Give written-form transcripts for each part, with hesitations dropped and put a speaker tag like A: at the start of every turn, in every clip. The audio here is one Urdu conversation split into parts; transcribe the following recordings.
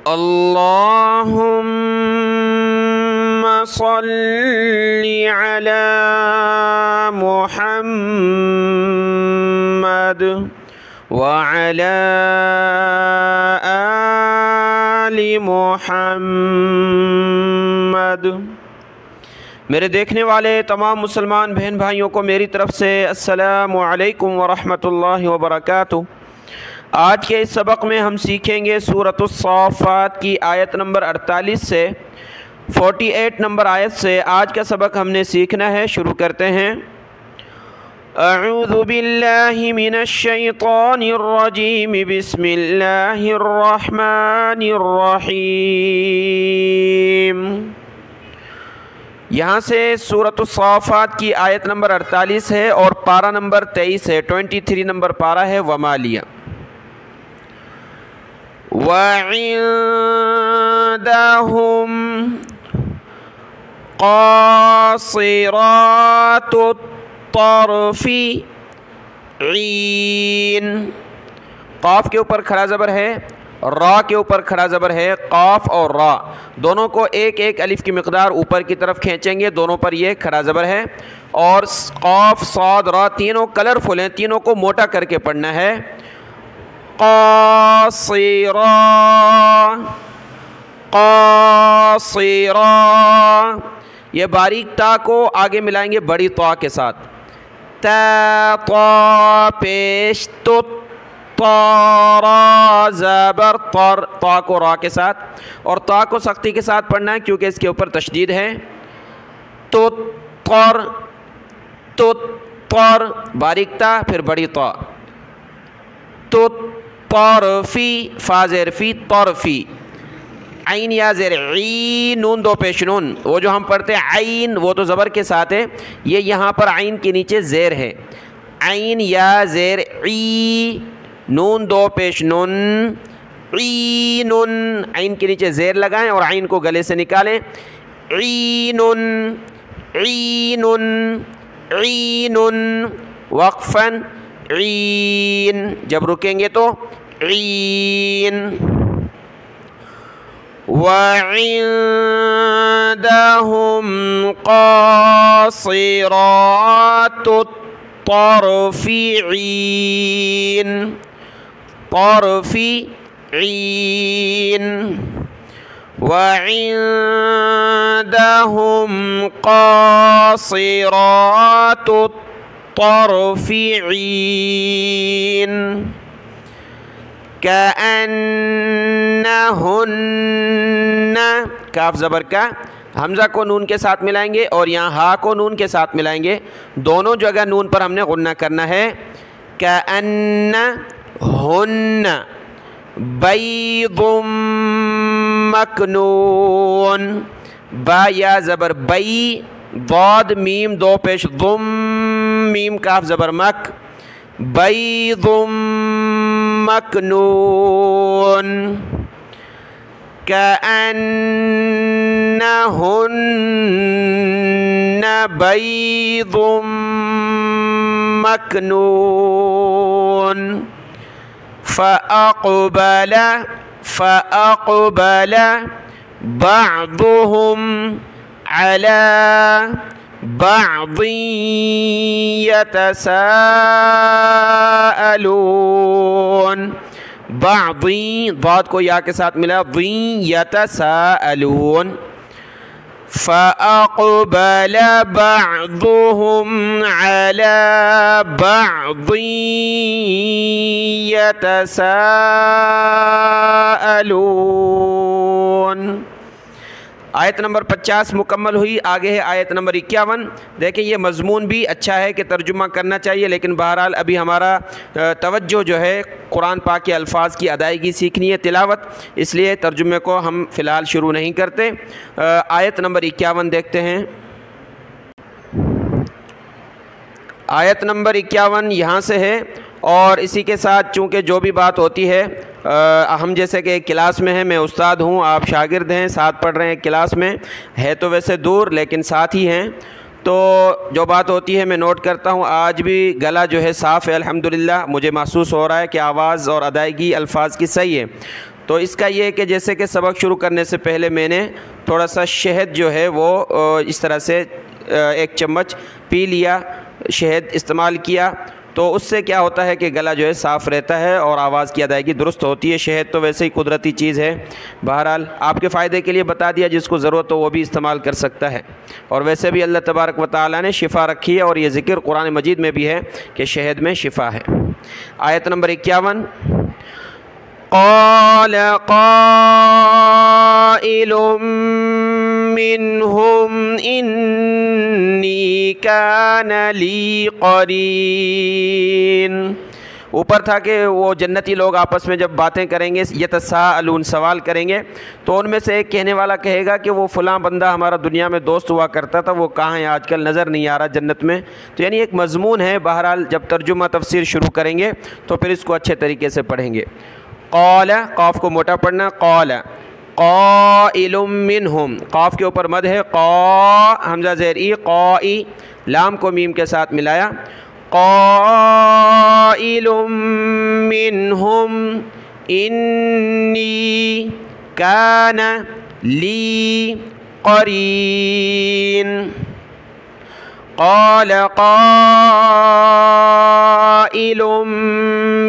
A: اللہم صلی علی محمد وعلی آل محمد۔ میرے دیکھنے والے تمام مسلمان بہن بھائیوں کو میری طرف سے السلام علیکم ورحمۃ اللہ وبرکاتہ۔ آج کے اس سبق میں ہم سیکھیں گے سورۃ الصافات کی آیت نمبر 48 سے 48 نمبر آیت سے آج کا سبق ہم نے سیکھنا ہے۔ شروع کرتے ہیں۔ اعوذ باللہ من الشیطان الرجیم، بسم اللہ الرحمن الرحیم۔ یہاں سے سورۃ الصافات کی آیت نمبر 48 ہے اور پارہ نمبر 23 ہے، 23 نمبر پارہ ہے۔ وَمَالِيَ وَعِندَهُمْ قَاصِرَاتُ الطَّرْفِ عِین۔ قاف کے اوپر کھڑا زبر ہے، را کے اوپر کھڑا زبر ہے۔ قاف اور را دونوں کو ایک ایک الف کی مقدار اوپر کی طرف کھینچیں گے، دونوں پر یہ کھڑا زبر ہے۔ اور قاف، صاد، را تینوں کلرفل ہیں، تینوں کو موٹا کر کے پڑھنا ہے۔ قاصرا، قاصرا، یہ باریک تا کو آگے ملائیں گے بڑی طا کے ساتھ۔ تا، طا پیش، تو، طارا زبر، طر، طا کو را کے ساتھ، اور طا کو سختی کے ساتھ پڑھنا ہے کیونکہ اس کے اوپر تشدید ہے۔ تو، طر، تو، طر، باریک تا پھر بڑی طا۔ تو، طرفی، فا زیر فی، طرفی، عین یا زیر عین، نون دو پیش نون، وہ جو ہم پڑھتے ہیں عین وہ تو زبر کے ساتھ ہے، یہ یہاں پر عین کے نیچے زیر ہے۔ عین یا زیر عی، نون دو پیش نون، عین، عین کے نیچے زیر لگائیں اور عین کو گلے سے نکالیں۔ عین، عین، عین، وقفاً عین، جب رکیں گے تو عین۔ وَعِندَهُمْ قَاصِرَاتُ الطَّرْفِ عِین، طرف عین۔ وَعِندَهُمْ قَاصِرَاتُ الطَّرْفِ عِین، كَأَنَّهُنَّ، کاف زبر کا، حمزہ کو نون کے ساتھ ملائیں گے اور یہاں ہا کو نون کے ساتھ ملائیں گے، دونوں جگہ نون پر ہم نے غنہ کرنا ہے۔ كَأَنَّهُنَّ بَيْضٌ مَكْنُونٌ، با یا زبر بئی، ضاد میم دو پیش ضم، میم کاف زبر مک، بَيْضٌ مَكْنُونٌ، كَأَنَّهُنَّ بَيْضٌ مَكْنُونٌ۔ فَأَقْبَلَ، فَأَقْبَلَ بَعْضُهُمْ عَلَى بَعْضٍ يَتَسَاءَلُونَ، بعضی ضاد کو یا کے ساتھ ملا، ضین، یتساءلون۔ فَأَقْبَلَ بَعْضُهُمْ عَلَى بَعْضٍ يَتَسَاءَلُونَ۔ آیت نمبر 50 مکمل ہوئی، آگے ہے آیت نمبر 51۔ دیکھیں یہ مضمون بھی اچھا ہے کہ ترجمہ کرنا چاہیے، لیکن بہرحال ابھی ہمارا توجہ جو ہے قرآن پاک کے الفاظ کی ادائیگی سیکھنی ہے، تلاوت، اس لیے ترجمے کو ہم فی الحال شروع نہیں کرتے۔ آیت نمبر 51 دیکھتے ہیں۔ آیت نمبر 51 یہاں سے ہے، اور اسی کے ساتھ چونکہ جو بھی بات ہوتی ہے، ہم جیسے کہ ایک کلاس میں ہیں، میں استاد ہوں، آپ شاگرد ہیں، ساتھ پڑھ رہے ہیں کلاس میں، ہے تو ویسے دور لیکن ساتھ ہی ہیں، تو جو بات ہوتی ہے میں نوٹ کرتا ہوں۔ آج بھی گلا جو ہے صاف ہے الحمدللہ، مجھے محسوس ہو رہا ہے کہ آواز اور ادائیگی الفاظ کی صحیح ہے، تو اس کا یہ ہے کہ جیسے کہ سبق شروع کرنے سے پہلے میں نے تھوڑا سا شہد جو ہے وہ اس طرح سے 1 چمچ پی لیا، شہد استعمال کیا، تو اس سے کیا ہوتا ہے کہ گلا جو ہے صاف رہتا ہے اور آواز کی ادائیگی درست ہوتی ہے۔ شہد تو ویسے ہی قدرتی چیز ہے، بہرحال آپ کے فائدے کے لیے بتا دیا، جس کو ضرورت ہو وہ بھی استعمال کر سکتا ہے۔ اور ویسے بھی اللہ تبارک و تعالیٰ نے شفا رکھی ہے، اور یہ ذکر قرآن مجید میں بھی ہے کہ شہد میں شفا ہے۔ آیت نمبر 51، قال قائل منهم انی کان لی قرین۔ اوپر تھا کہ وہ جنتی لوگ آپس میں جب باتیں کریں گے، یتساءلون، سوال کریں گے، تو ان میں سے ایک کہنے والا کہے گا کہ وہ فلاں بندہ ہمارا دنیا میں دوست ہوا کرتا تھا، وہ کہاں ہے آج کل، نظر نہیں آ رہا جنت میں۔ تو یعنی ایک مضمون ہے، بہرحال جب ترجمہ تفسیر شروع کریں گے تو پھر اس کو اچھے طریقے سے پڑھیں گے۔ قال، قاف کو موٹا پڑھنا، قال قائل منہم، قاف کے اوپر مد ہے، قا حمزہ زیر ای، قائی، لام کو میم کے ساتھ ملایا، قائل منہم انی کان لی قرین۔ قال قائل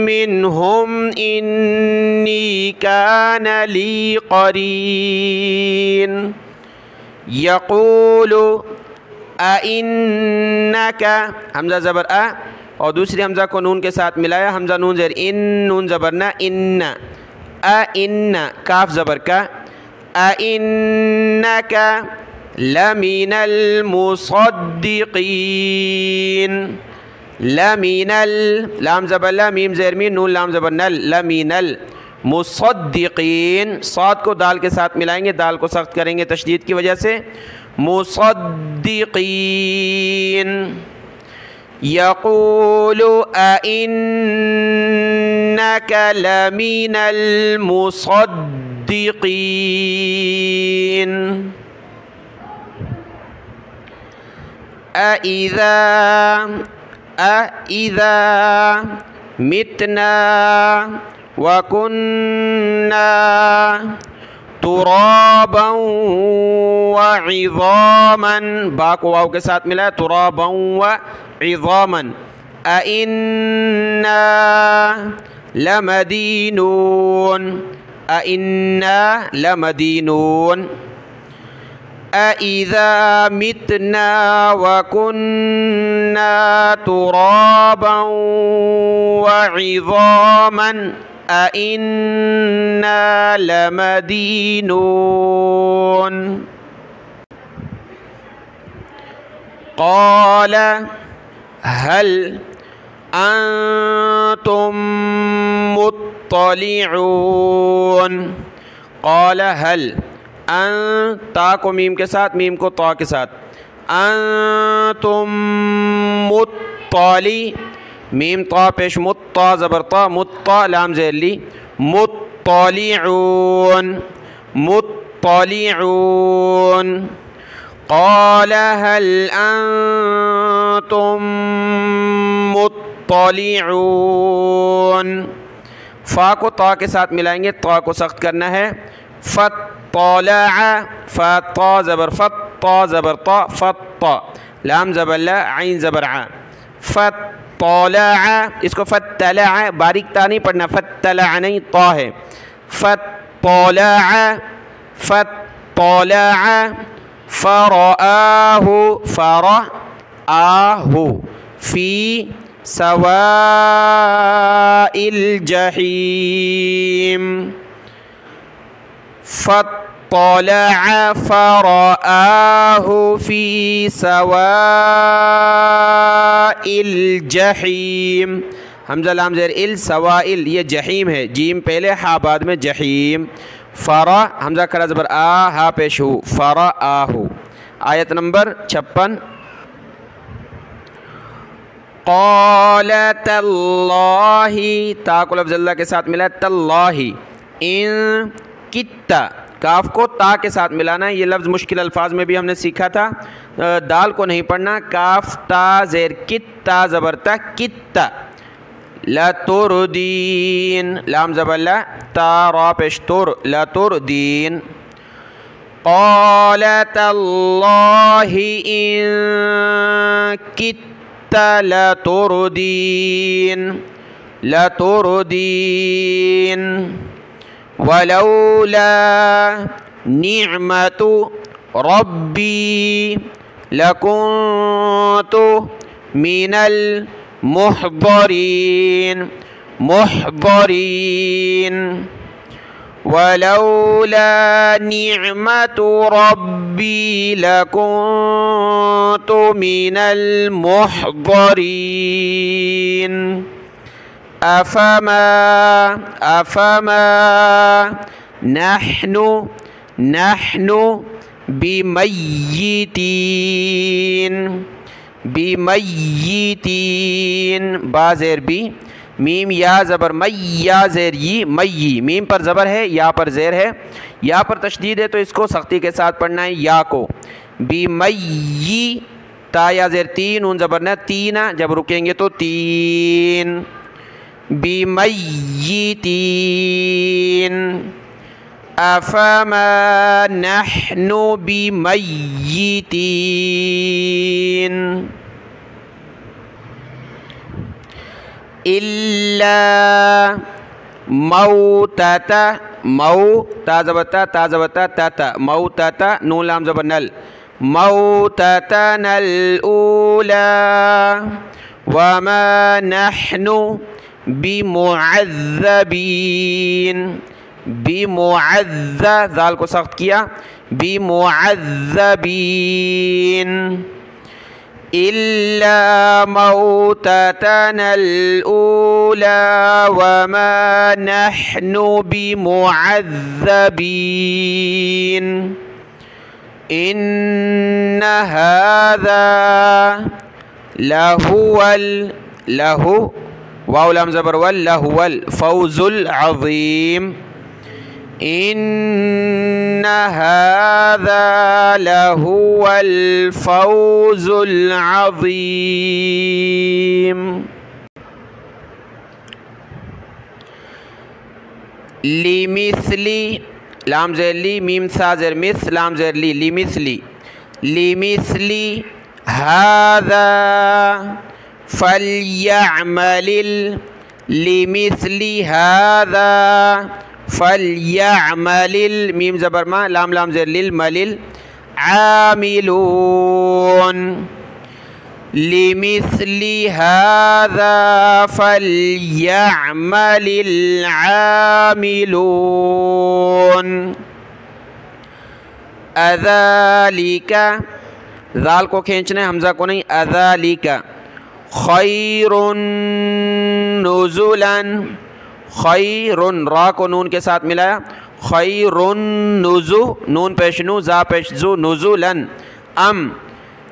A: منہم انی کان لی قرین یقول اِنَّکَ، حمزہ زبر ا اور دوسری حمزہ کو نون کے ساتھ ملایا، حمزہ نون زیر ان، نون زبر نہ، ان، ان، کاف زبر کا، اِنَّکَ لَمِنَ الْمُصَدِّقِينَ، لَمِنَ لام زبر لا، میم زیر مین، نون لام زبر نل، لَمِنَ الْمُصَدِّقِينَ، صاد کو دال کے ساتھ ملائیں گے، دال کو سخت کریں گے تشدید کی وجہ سے، مصدقین، یقول اِنَّکَ لَمِنَ الْمُصَدِّقِينَ أَإِذَا مِتْنَا وَكُنَّا تُرَابًا وَعِظَامًا، با کو واو کے ساتھ ملا ہے، تُرَابًا وَعِظَامًا أَإِنَّا لَمَدِينُونَ، أَإِنَّا لَمَدِينُونَ أَإِذَا مِتْنَا وَكُنَّا تُرَابًا وَعِظَامًا أَإِنَّا لَمَدِينُونَ قَالَ هَلْ أَنْتُمْ مُطَّلِعُونَ، قَالَ هَلْ، ان، تا کو میم کے ساتھ، میم کو طا کے ساتھ، انتم مطلع، میم طا پیش مطا زبر طا، مطا لام زیر لی، مطلعون، مطلعون قال هل انتم مطلعون، فا کو طا کے ساتھ ملائیں گے، طا کو سخت کرنا ہے، فطلع، فطا زبر فط، طا زبر طا، فطا، لام زبر لا، عین زبر ع، فطلع، اس کو فتلع، باریک تا نہیں پڑھنا، فتلع نہیں، طا ہے، فطلع، فطلع، فرآہ، فرآہ، فی سواء الجحیم، فطلع فرآہ فی سواء الجحیم، حمزہ لام زیر ال، سوائل، یہ جحیم ہے، جیم پہلے ہا بعد میں جحیم، فرا حمزہ کھڑا زبر آ، ہا پیش ہو، فرآہ۔ آیت نمبر 56، قال تاللہ، تا کو لفظ اللہ کے ساتھ ملا ہے، تاللہ، ان کتا، کاف کو تا کے ساتھ ملانا ہے، یہ لفظ مشکل الفاظ میں بھی ہم نے سیکھا تھا، دال کو نہیں پڑھنا، کاف تا زیر کتا زبر تا، کتا، لتردین، لام زبر لا، تا را پیش تر، لتردین. قال تاللہ ان کدت لتردین، لتردین. ولولا نعمت ربی لکنت من المحضرین، محضرین. ولولا نعمت ربی لکنت من المحضرین. افما نحن بمیتین، بمیتین. با زیر بی، میم یا زبر می، یا زیر ی، می. میم پر زبر ہے، یا پر زیر ہے. یا پر تشدید ہے تو اس کو سختی کے ساتھ پڑھنا ہے، یا کو. بمی، تا یا زیر تین، نون زبر نہ، تین. جب رکیں گے تو تین. بمیتین. افما نحن بمیتین. الا موتت، مو تا زبتا، تا زبتا، تا تا، موتت، نون لام زبر نل، موتتنا الاولی وما نحن بمعذبین. بمعذب، ذال کو سخت کیا، بمعذبین. إلا موتتنا الأولى وما نحن بمعذبين إن هذا له واو لام زبر لهو الفوز العظيم. إن هذا لهو الفوز العظيم. لمثل، لام زیر لی، میم ثا زیر مث، لام زیر لی، لمثل، لمثل هذا فليعمل، لمثل هذا فليعمل، میم زبر ما، لام لام زیر للملل، عاملون. لمثل هذا فليعمل العاملون. اذالک، ذال کو کھینچنے، حمزہ کو نہیں، اذالک خیر نزلا، خیر، را کو نون کے ساتھ ملایا، خیر نزو، نون پیش نو، زا پیش زو، نزلا. ام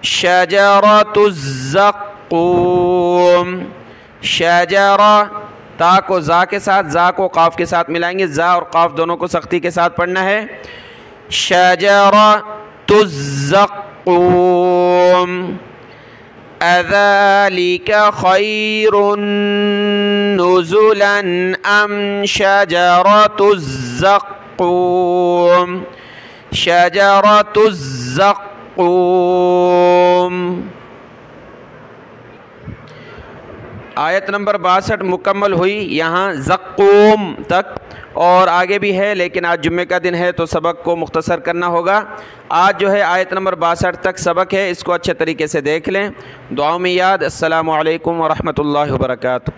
A: شجرۃ الزقوم، شجرہ، تا کو زا کے ساتھ، زا کو قاف کے ساتھ ملائیں گے، زا اور قاف دونوں کو سختی کے ساتھ پڑھنا ہے. شجرۃ الزقوم. اذالک خیر نزلا ام شجرۃ الزقوم، شجرۃ الزقوم. آیت نمبر 62 مکمل ہوئی یہاں زقوم تک، اور آگے بھی ہے لیکن آج جمعے کا دن ہے تو سبق کو مختصر کرنا ہوگا. آج جو ہے آیت نمبر 62 تک سبق ہے، اس کو اچھے طریقے سے دیکھ لیں. دعاؤں میں یاد. السلام علیکم ورحمۃ اللہ وبرکاتہ.